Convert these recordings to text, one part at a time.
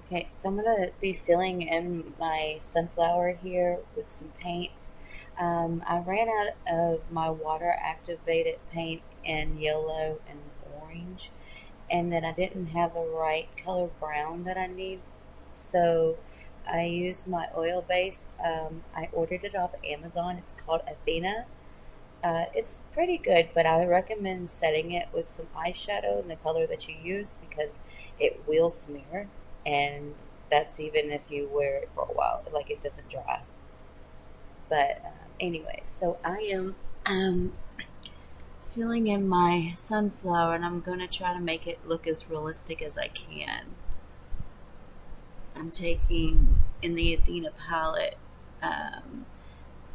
Okay, so I'm gonna be filling in my sunflower here with some paints. I ran out of my water activated paint in yellow and orange, and then I didn't have the right color brown that I need. So I used my oil based. I ordered it off Amazon. It's called Athena. It's pretty good, but I recommend setting it with some eyeshadow in the color that you use because it will smear, and that's even if you wear it for a while, like it doesn't dry. But anyway, so I am filling in my sunflower, and I'm going to try to make it look as realistic as I can. I'm taking in the Athena palette um,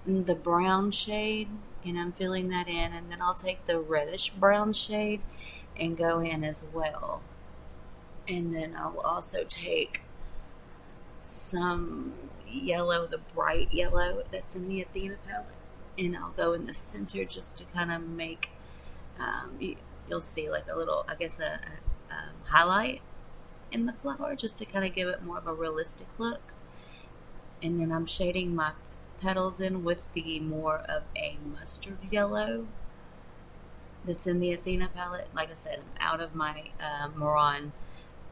the brown shade, and I'm filling that in, and then I'll take the reddish brown shade and go in as well. And then I'll also take some yellow, the bright yellow that's in the Athena palette, and I'll go in the center just to kind of make you'll see like a little, I guess, a highlight in the flower just to kind of give it more of a realistic look. And then I'm shading my petals in with the more of a mustard yellow that's in the Athena palette. Like I said, I'm out of my Moran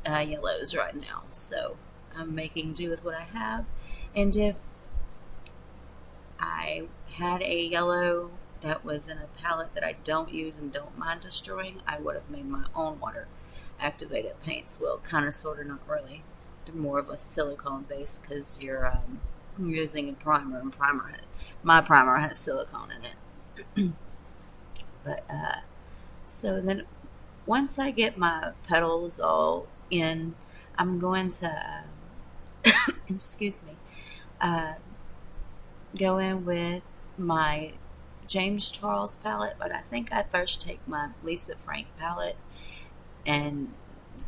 yellows right now, so I'm making do with what I have. And if I had a yellow that was in a palette that I don't use and don't mind destroying, I would have made my own water activated paints. Well, kind of, sort of, not really. They're more of a silicone base because you're using a primer, and my primer has silicone in it. But so then once I get my petals all in, I'm going to excuse me, uh, go in with my James Charles palette, but I think I first take my Lisa Frank palette and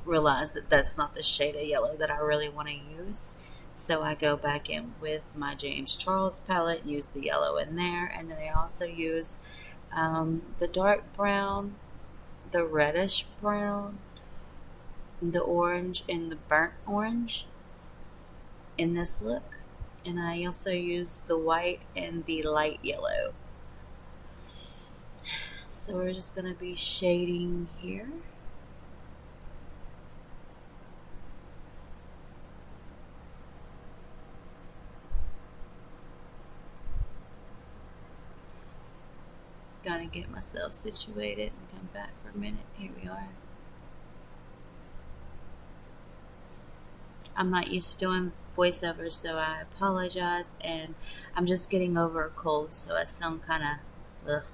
realize that that's not the shade of yellow that I really want to use. So I go back in with my James Charles palette, use the yellow in there, and then I also use the dark brown, the reddish brown, the orange, and the burnt orange in this look. And I also use the white and the light yellow. So we're just going to be shading here. Gotta get myself situated and come back for a minute. Here we are. I'm not used to doing voiceovers, so I apologize. And I'm just getting over a cold, so I sound kind of ugh.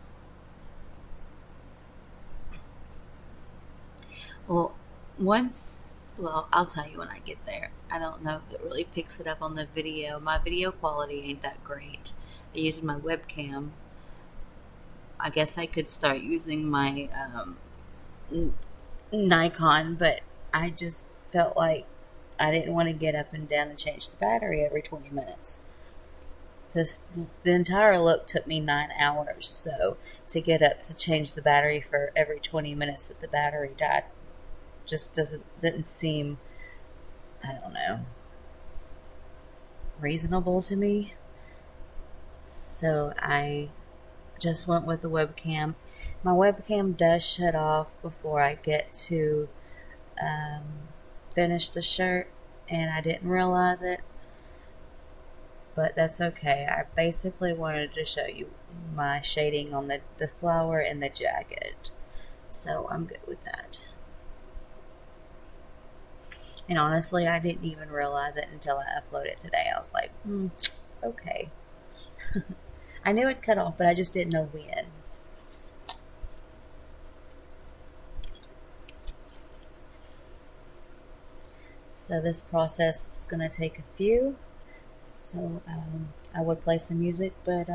Well, I'll tell you when I get there. I don't know if it really picks it up on the video. My video quality ain't that great. I use my webcam. I guess I could start using my Nikon, but I just felt like I didn't want to get up and down and change the battery every 20 minutes. The entire look took me 9 hours, so to get up to change the battery for every 20 minutes that the battery died just didn't seem, I don't know, reasonable to me. So I just went with the webcam. My webcam does shut off before I get to um, finish the shirt, and I didn't realize it, but that's okay. I basically wanted to show you my shading on the flower and the jacket, so I'm good with that. And honestly, I didn't even realize it until I uploaded it today. I was like, okay. I knew it cut off, but I just didn't know when. So this process is going to take a few. So I would play some music, but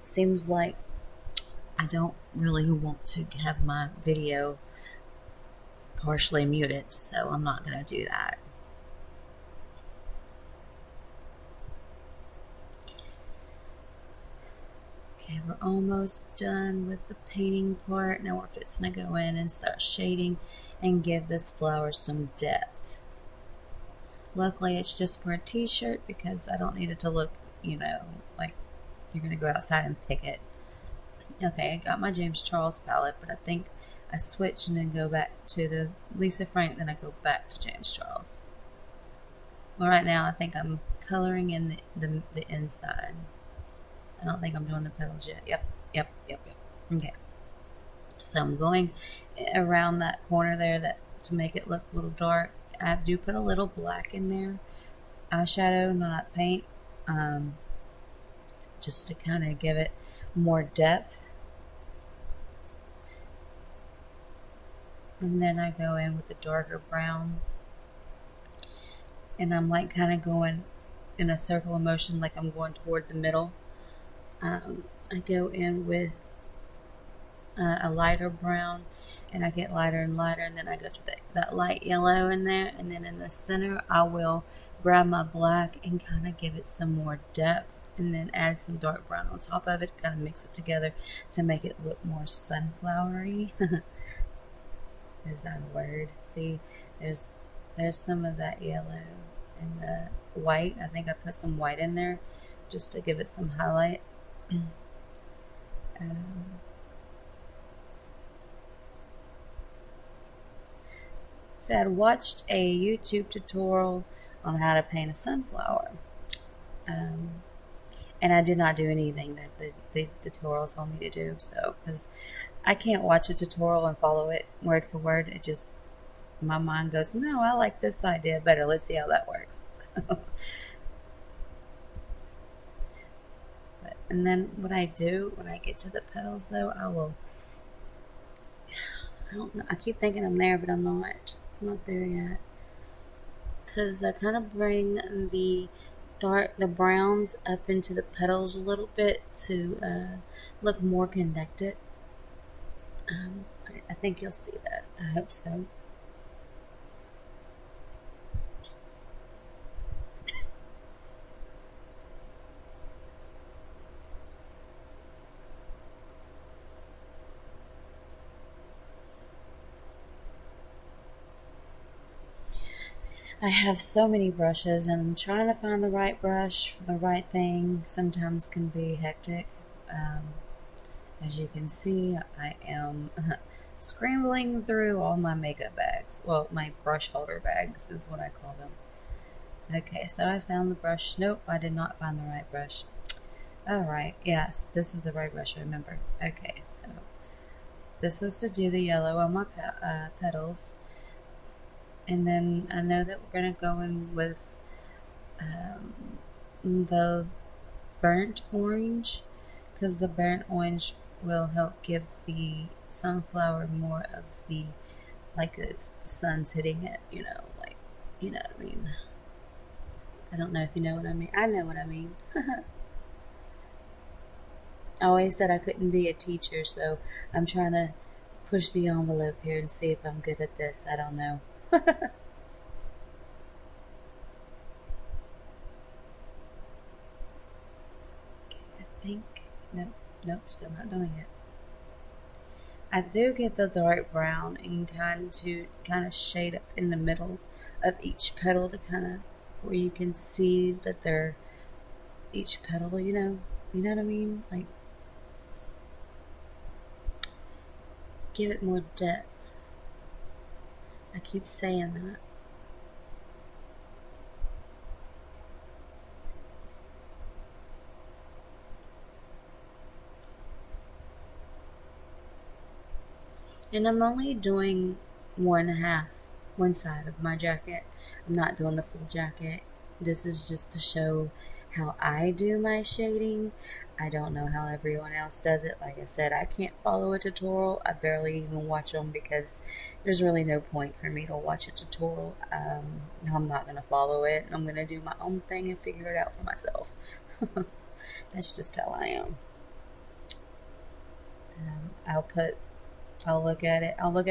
seems like I don't really want to have my video partially muted, so I'm not going to do that. Okay, we're almost done with the painting part. Now we're fixing to go in and start shading and give this flower some depth. Luckily, it's just for a t-shirt because I don't need it to look, like you're going to go outside and pick it. Okay, I got my James Charles palette, but I think I switch and then go back to the Lisa Frank, then I go back to James Charles. Well, right now I think I'm coloring in the inside. I don't think I'm doing the petals yet. Yep. Okay. So I'm going around that corner there to make it look a little dark. I do put a little black in there. Eyeshadow, not paint. Just to kind of give it more depth. And then I go in with a darker brown. And I'm like kind of going in a circle of motion, like I'm going toward the middle. I go in with a lighter brown, and I get lighter and lighter, and then I go to that light yellow in there, and then in the center I will grab my black and kind of give it some more depth, and then add some dark brown on top of it, kind of mix it together to make it look more sunflowery. Is that a word? See, there's some of that yellow and the white. I think I put some white in there just to give it some highlight. So I'd watched a YouTube tutorial on how to paint a sunflower. And I did not do anything that the tutorial told me to do. So, because I can't watch a tutorial and follow it word for word. It just, my mind goes, no, I like this idea better. Let's see how that works. And then what I do when I get to the petals, though, I don't know. I keep thinking I'm there, but I'm not. I'm not there yet. Because I kind of bring the browns up into the petals a little bit to look more connected. I think you'll see that. I hope so. I have so many brushes, and trying to find the right brush for the right thing sometimes can be hectic. As you can see, I am scrambling through all my makeup bags. Well, my brush holder bags is what I call them. Okay, so I found the brush. Nope, I did not find the right brush. Alright, yes, this is the right brush, I remember. Okay, so this is to do the yellow on my petals. And then I know that we're going to go in with the burnt orange, because the burnt orange will help give the sunflower more of the, like it's the sun's hitting it, you know what I mean. I don't know if you know what I mean. I know what I mean. I always said I couldn't be a teacher, so I'm trying to push the envelope here and see if I'm good at this. I don't know. I think, nope, still not doing it. I do get the dark brown and kind of shade up in the middle of each petal to kind of where you can see that they're each petal, you know what I mean? Like, give it more depth. I keep saying that. And I'm only doing one side of my jacket. I'm not doing the full jacket. This is just to show how I do my shading. I don't know how everyone else does it. Like I said, I can't follow a tutorial. I barely even watch them because there's really no point for me to watch a tutorial. I'm not going to follow it. I'm going to do my own thing and figure it out for myself. That's just how I am. I'll look at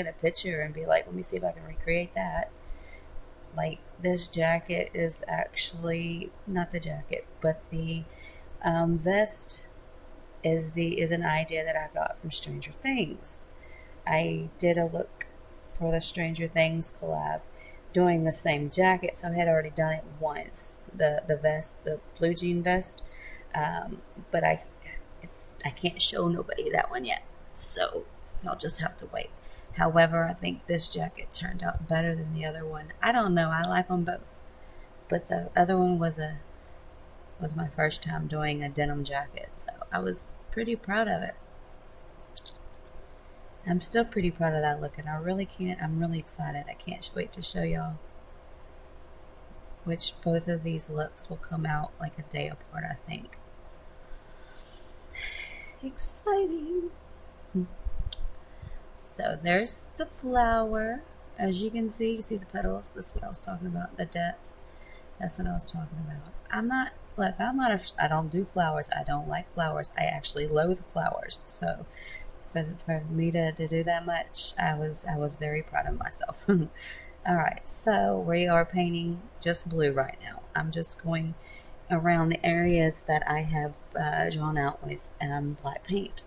a picture and be like, let me see if I can recreate that. Like, this jacket is actually not the jacket, but the vest is an idea that I got from Stranger Things. I did a look for the Stranger Things collab, doing the same jacket, so I had already done it once. The vest, the blue jean vest, but I can't show nobody that one yet, so y'all just have to wait. However, I think this jacket turned out better than the other one. I don't know. I like them both, but the other one was my first time doing a denim jacket, so I was pretty proud of it. I'm still pretty proud of that look, and I really can't. I'm really excited. I can't wait to show y'all which both of these looks will come out like a day apart, I think. Exciting. So there's the flower. As you can see, the petals. That's what I was talking about. The depth. That's what I was talking about. I don't do flowers. I don't like flowers. I actually loathe flowers. So for me to do that much, I was very proud of myself. All right, so we are painting just blue right now. I'm just going around the areas that I have drawn out with black paint.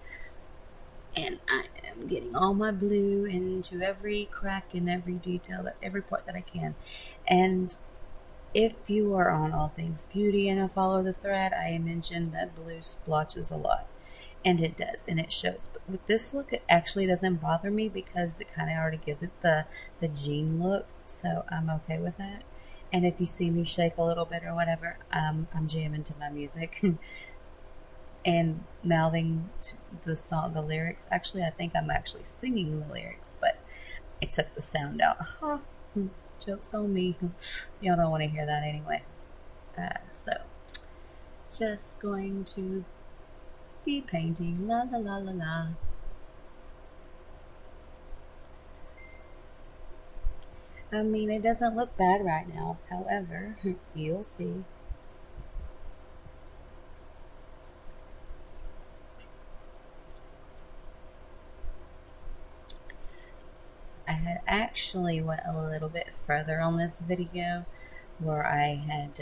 And I am getting all my blue into every crack and every detail, every part that I can. And if you are on All Things Beauty and follow the thread, I mentioned that blue splotches a lot. And it does, and it shows. But with this look, it actually doesn't bother me because it kind of already gives it the jean look. So I'm okay with that. And if you see me shake a little bit or whatever, I'm jamming to my music and mouthing to the lyrics. Actually, I think I'm actually singing the lyrics, but it took the sound out. Joke's on me. Y'all don't want to hear that anyway. So, just going to be painting. La la la la la. I mean, it doesn't look bad right now. However, you'll see. I had actually went a little bit further on this video where I had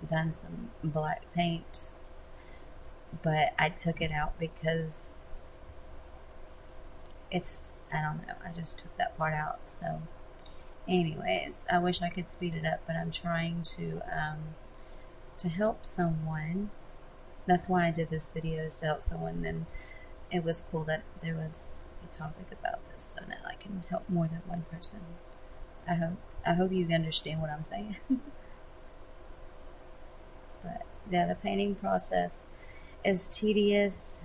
done some black paint, but I took it out because I don't know, I just took that part out. So anyways, I wish I could speed it up, but I'm trying to help someone. That's why I did this video, is to help someone, and it was cool that there was a topic about this so that I can help more than one person. I hope you understand what I'm saying. But yeah, the painting process is tedious.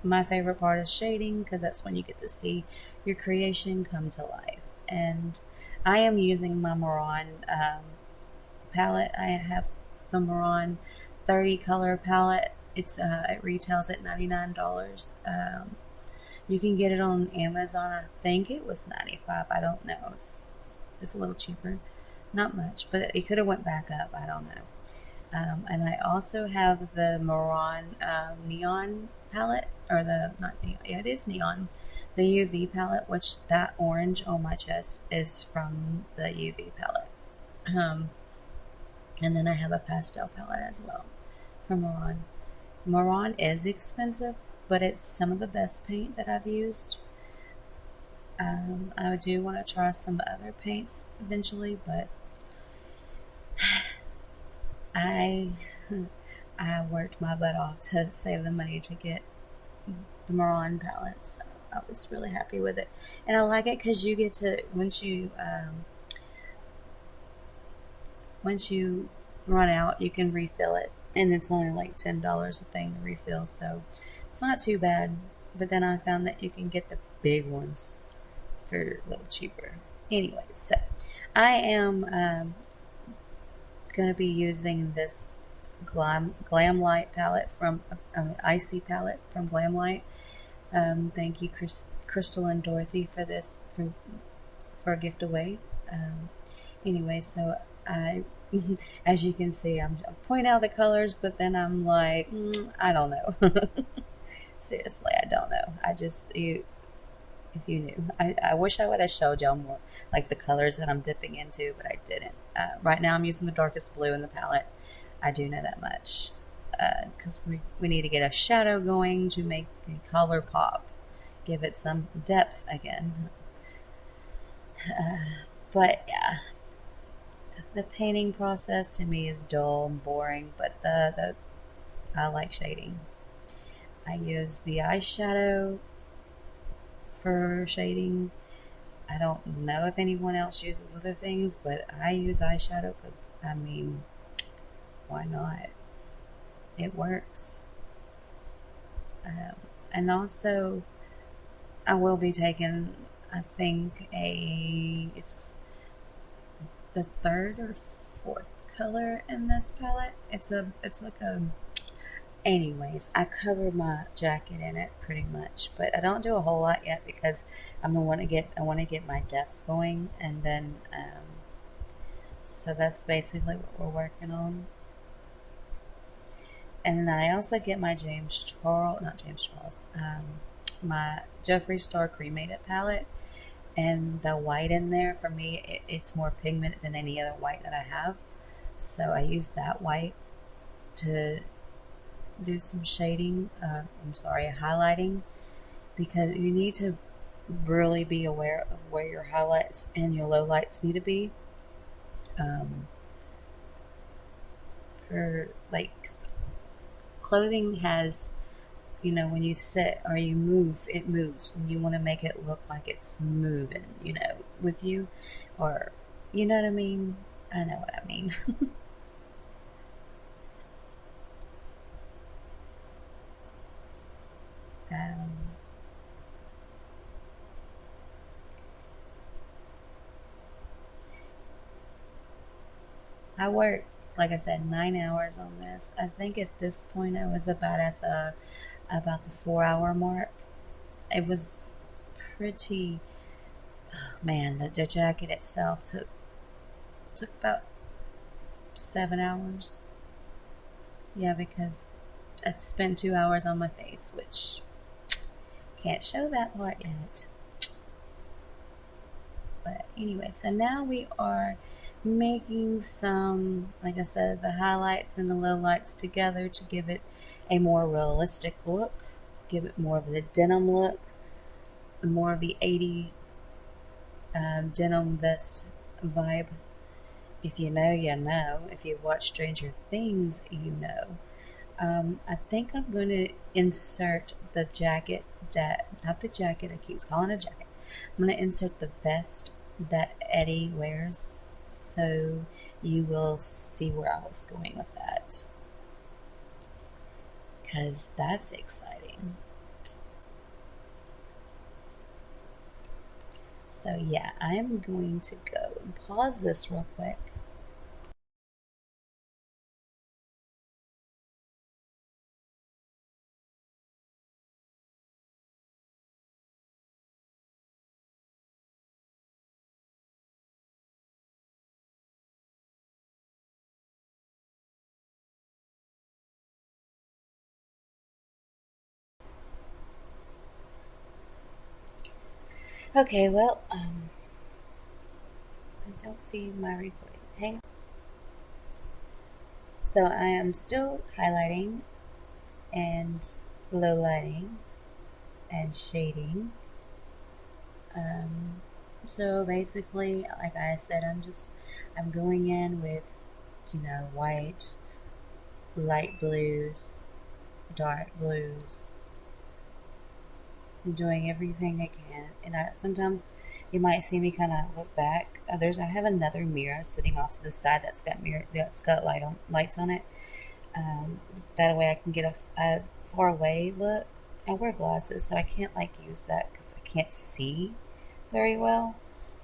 My favorite part is shading, because that's when you get to see your creation come to life. And I am using my Mehron palette. I have the Mehron 30 color palette. It retails at $99. You can get it on Amazon. I think it was $95. I don't know. It's a little cheaper, not much, but it could have went back up. I don't know. And I also have the Mehron neon palette, or not neon. Yeah, it is neon. The UV palette, which that orange on my chest is from the UV palette. And then I have a pastel palette as well from Mehron. Mehron is expensive, but it's some of the best paint that I've used. I do want to try some other paints eventually, but I worked my butt off to save the money to get the Mehron palette, so I was really happy with it. And I like it because you get to, once you run out, you can refill it, and it's only like $10 a thing to refill, so it's not too bad. But then I found that you can get the big ones for a little cheaper. Anyways, so I am going to be using this Glamlite palette from Icy palette from Glamlite. Thank you, Crystal and Dorothy, for this for a gift away. Anyway, so I as you can see, I'm pointing out the colors, but then I'm like, I don't know. Seriously, I don't know. If you knew, I wish I would have showed y'all more, like the colors that I'm dipping into, but I didn't. Right now I'm using the darkest blue in the palette. I do know that much, because we need to get a shadow going to make the color pop, give it some depth again. But yeah, the painting process to me is dull and boring, but the I like shading. I use the eyeshadow for shading. I don't know if anyone else uses other things, but I use eyeshadow because, I mean, why not? It works. Um, and also, I will be taking, I think, it's the third or fourth color in this palette. It's like a, anyways, I cover my jacket in it pretty much, but I don't do a whole lot yet because I want to get my depth going, and then so that's basically what we're working on. And then I also get my not James Charles, my Jeffree Star Cremated palette, and the white in there for me, it's more pigmented than any other white that I have, so I use that white to do some shading. Highlighting, because you need to really be aware of where your highlights and your lowlights need to be. Um, for like, 'cause clothing has, when you sit or you move, it moves, and you want to make it look like it's moving, with you, or you know what I mean. I know what I mean. um, I worked, like I said, 9 hours on this. I think at this point I was about the 4 hour mark. It was pretty. Oh, man, the jacket itself took about 7 hours. Yeah, because I spent 2 hours on my face, which can't show that part yet. But anyway, so now we are making some, like I said, the highlights and the lowlights together to give it a more realistic look, give it more of the denim look, more of the 80 denim vest vibe. If you know, you know. If you've watched Stranger Things, you know. I think I'm going to insert the jacket not the jacket, I keep calling it a jacket. I'm going to insert the vest that Eddie wears, so you will see where I was going with that. Because that's exciting. So, yeah, I am going to go and pause this real quick. Okay, well, I don't see my recording. Hang on. So I am still highlighting and lowlighting and shading. Um, so basically, like I said, I'm going in with, white, light blues, dark blues, doing everything I can. And sometimes you might see me kind of look back. I have another mirror sitting off to the side that's got lights on it. Um, that way I can get a far away look. I wear glasses, so I can't use that because I can't see very well.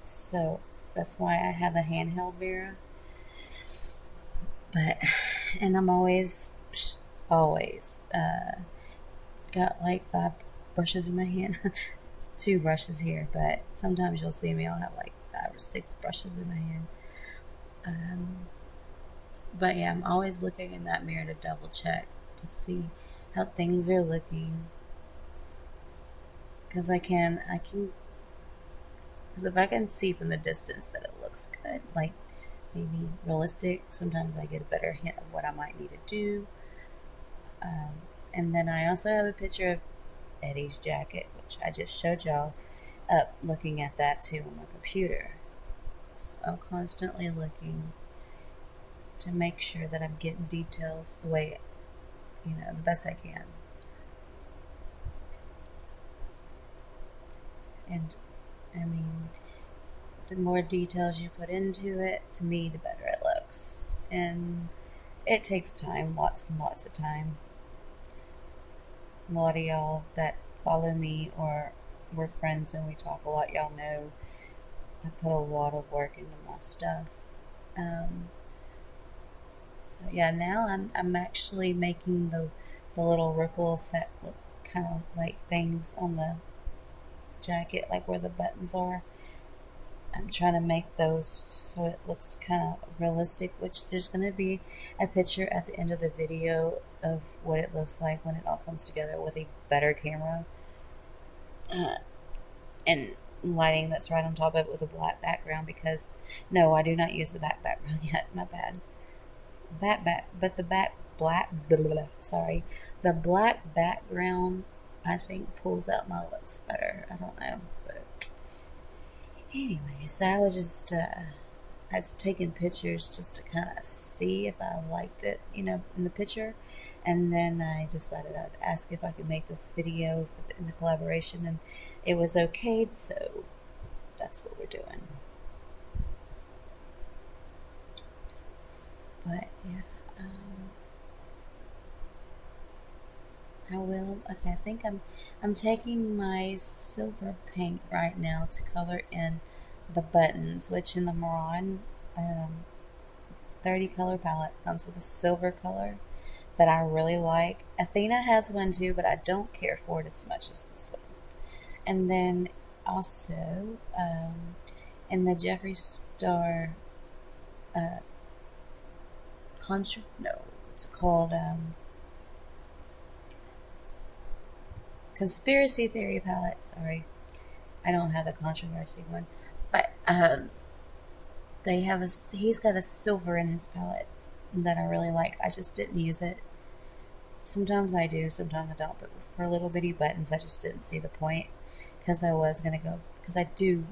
So that's why I have a handheld mirror. But and I'm always got like 5 brushes in my hand. 2 brushes here, but sometimes you'll see me, I'll have like 5 or 6 brushes in my hand. Um, but yeah, I'm always looking in that mirror to double check to see how things are looking. Because because if I can see from the distance that it looks good, like maybe realistic, sometimes I get a better hint of what I might need to do. Um, and then I also have a picture of Eddie's jacket, which I just showed y'all, up looking at that too on my computer. So I'm constantly looking to make sure that I'm getting details the way, the best I can. And I mean, the more details you put into it, to me, the better it looks. And it takes time, lots and lots of time. A lot of y'all that follow me or we're friends and we talk a lot, y'all know I put a lot of work into my stuff. So yeah, now I'm actually making the little ripple effect look kind of like things on the jacket, like where the buttons are. I'm trying to make those so it looks kind of realistic, which there's going to be a picture at the end of the video of what it looks like when it all comes together with a better camera and lighting that's right on top of it with a black background, because no, I do not use the black background yet, my bad. But the the black background I think pulls out my looks better. I don't know, but anyways, I was just I was taking pictures just to kind of see if I liked it, in the picture, and then I decided I'd ask if I could make this video in the collaboration, and it was okayed, so that's what we're doing. But yeah, I will. Okay, I think I'm taking my silver paint right now to color in the buttons, which in the Mehron 30 color palette comes with a silver color that I really like. Athena has one too, but I don't care for it as much as this one. And then also in the Jeffree Star it's called Conspiracy Theory palette. Sorry, I don't have the controversy one, but he's got a silver in his palette that I really like. I just didn't use it. Sometimes I do, sometimes I don't, but for little bitty buttons I just didn't see the point, because I do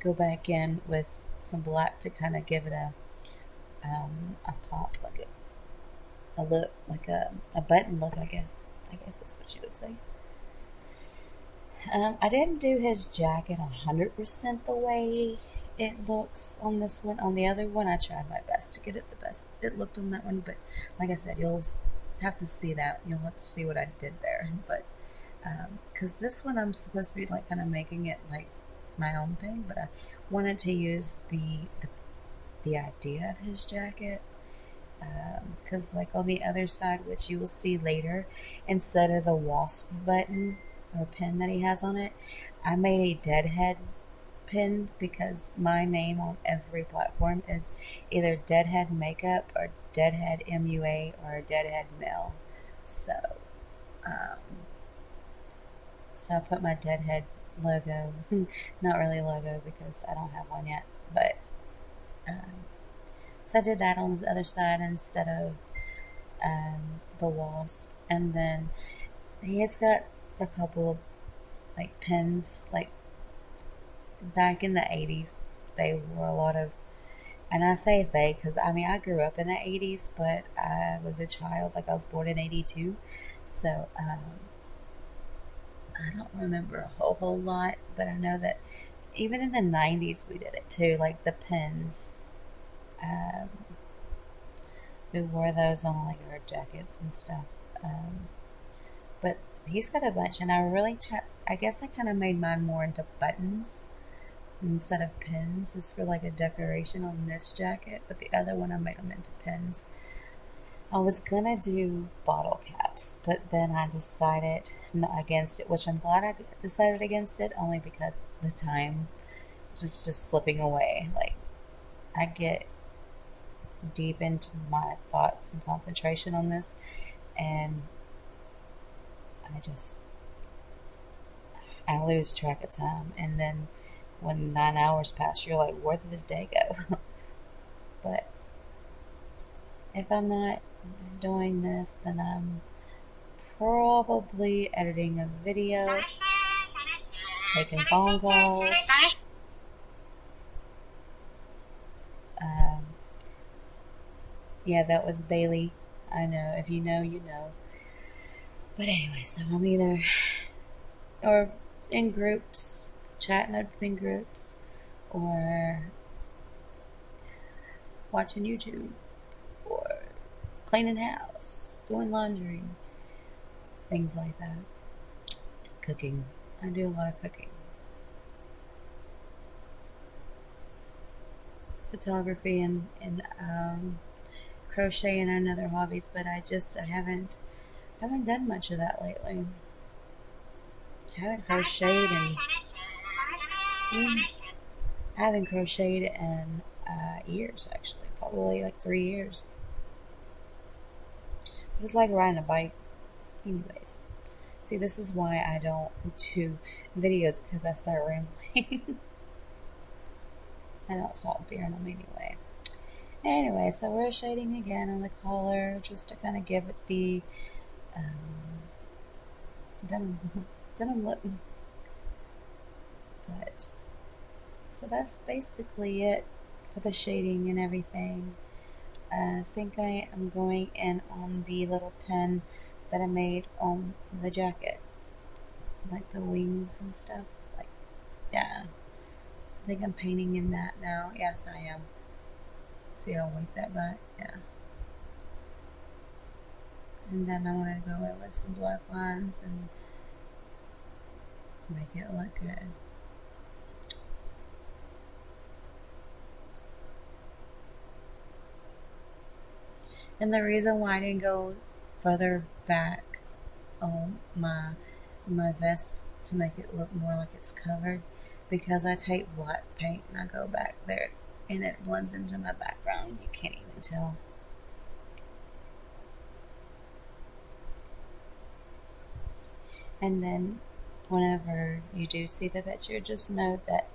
go back in with some black to kind of give it a pop, like a look, like a button look, I guess that's what you would say. I didn't do his jacket 100% the way it looks on this one. On the other one, I tried my best to get it the best it looked on that one, but like I said, you'll have to see that. You'll have to see what I did there. But because this one I'm supposed to be like kind of making it like my own thing, but I wanted to use the idea of his jacket, because like on the other side, which you will see later, instead of the wasp button or pin that he has on it, I made a Deadhead pin, because my name on every platform is either Deadhead Makeup or Deadhead MUA or Deadhead Mel. So I put my Deadhead logo, not really logo because I don't have one yet, but so I did that on the other side instead of the wasp. And then he has got a couple of like pins, like back in the 80s they wore a lot of, and I say they because I grew up in the 80s, but I was a child, like I was born in 82, so I don't remember a whole lot, but I know that even in the 90s we did it too, like the pins. We wore those on like our jackets and stuff. But he's got a bunch, and I guess I kind of made mine more into buttons instead of pins, just for like a decoration on this jacket. But the other one I made them into pins. I was gonna do bottle caps, but then I decided against it, which I'm glad I decided against it, only because the time is just slipping away. Like, I get deep into my thoughts and concentration on this, and I lose track of time, and then when 9 hours pass, you're like, where did the day go? But if I'm not doing this, then I'm probably editing a video, taking phone calls, Yeah, that was Bailey. I know. If you know, you know. But anyway, so I'm either or in groups, chatting up in groups, or watching YouTube, or cleaning house, doing laundry, things like that. Cooking. I do a lot of cooking. Photography and crochet and other hobbies, but I haven't done much of that lately. I haven't crocheted in mm, I haven't crocheted in years actually, probably like 3 years. But it's like riding a bike, anyways. See, this is why I don't do videos because I start rambling. I don't talk during them anyway. Anyway, so we're shading again on the collar just to kind of give it the denim, denim look. But so that's basically it for the shading and everything. I think I am going in on the little pen that I made on the jacket, like the wings and stuff. Like, yeah, I think I'm painting in that now. Yes, I am. See how white that got? Yeah. And then I'm going to go in with some black lines and make it look good. And the reason why I didn't go further back on my vest to make it look more like it's covered, because I take black paint and I go back there and it blends into my background. You can't even tell. And then whenever you do see the picture, just note that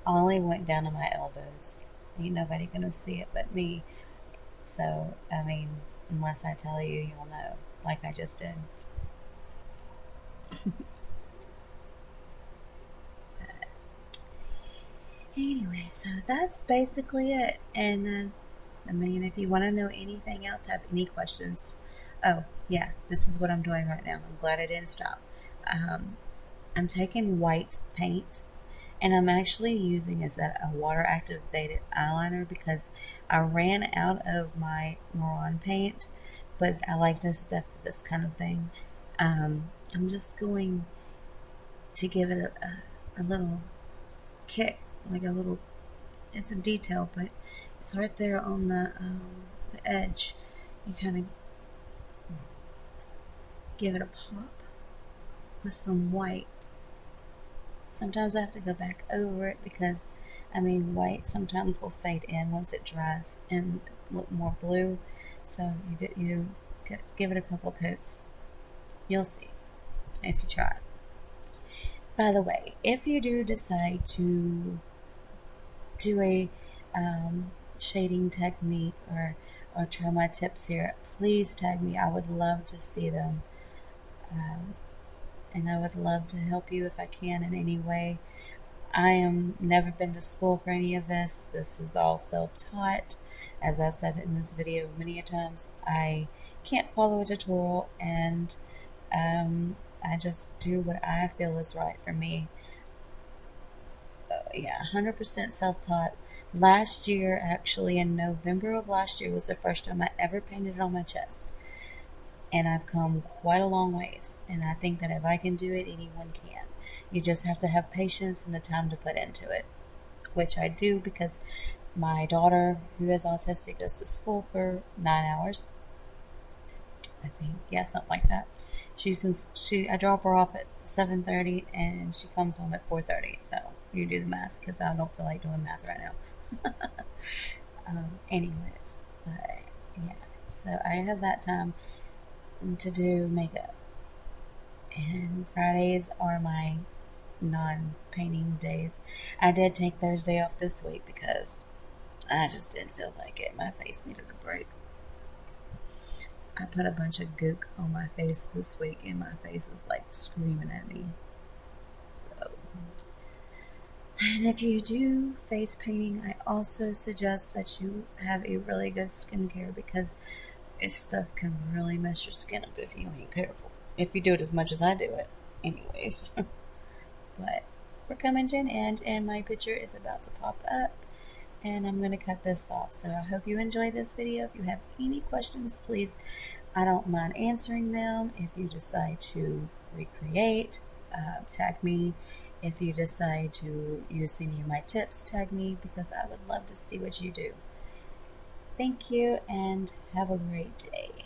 I only went down to my elbows. Ain't nobody gonna see it but me. So, I mean, unless I tell you, you'll know, like I just did. Anyway, so that's basically it. And I mean, if you want to know anything else, have any questions. Oh, yeah, this is what I'm doing right now. I'm glad I didn't stop. I'm taking white paint and I'm actually using as a water activated eyeliner because I ran out of my Moran paint, but I like this stuff, this kind of thing. I'm just going to give it a little kick, like a little, it's a detail, but it's right there on the edge. You kind of give it a pop with some white. Sometimes I have to go back over it because, I mean, white sometimes will fade in once it dries and look more blue. So give it a couple coats. You'll see if you try. By the way, if you do decide to do a shading technique or try my tips here, please tag me. I would love to see them. And I would love to help you if I can in any way. I am never been to school for any of this. This is all self-taught. As I've said in this video many a times, I can't follow a tutorial, and I just do what I feel is right for me. So, yeah, 100% self-taught. Last year, actually in November of last year, was the first time I ever painted on my chest. And I've come quite a long ways. And I think that if I can do it, anyone can. You just have to have patience and the time to put into it, which I do because my daughter, who is autistic, goes to school for 9 hours. I think, yeah, something like that. I drop her off at 7:30 and she comes home at 4:30. So you do the math because I don't feel like doing math right now. Anyways, but yeah, so I have that time to do makeup, and Fridays are my non-painting days. I did take Thursday off this week because I just didn't feel like it. My face needed a break. I put a bunch of gook on my face this week and my face is like screaming at me. So, and if you do face painting, I also suggest that you have a really good skincare because this stuff can really mess your skin up if you ain't careful. If you do it as much as I do it, anyways. But we're coming to an end, and my picture is about to pop up, and I'm going to cut this off. So I hope you enjoyed this video. If you have any questions, please, I don't mind answering them. If you decide to recreate, tag me. If you decide to use any of my tips, tag me, because I would love to see what you do. Thank you, and have a great day.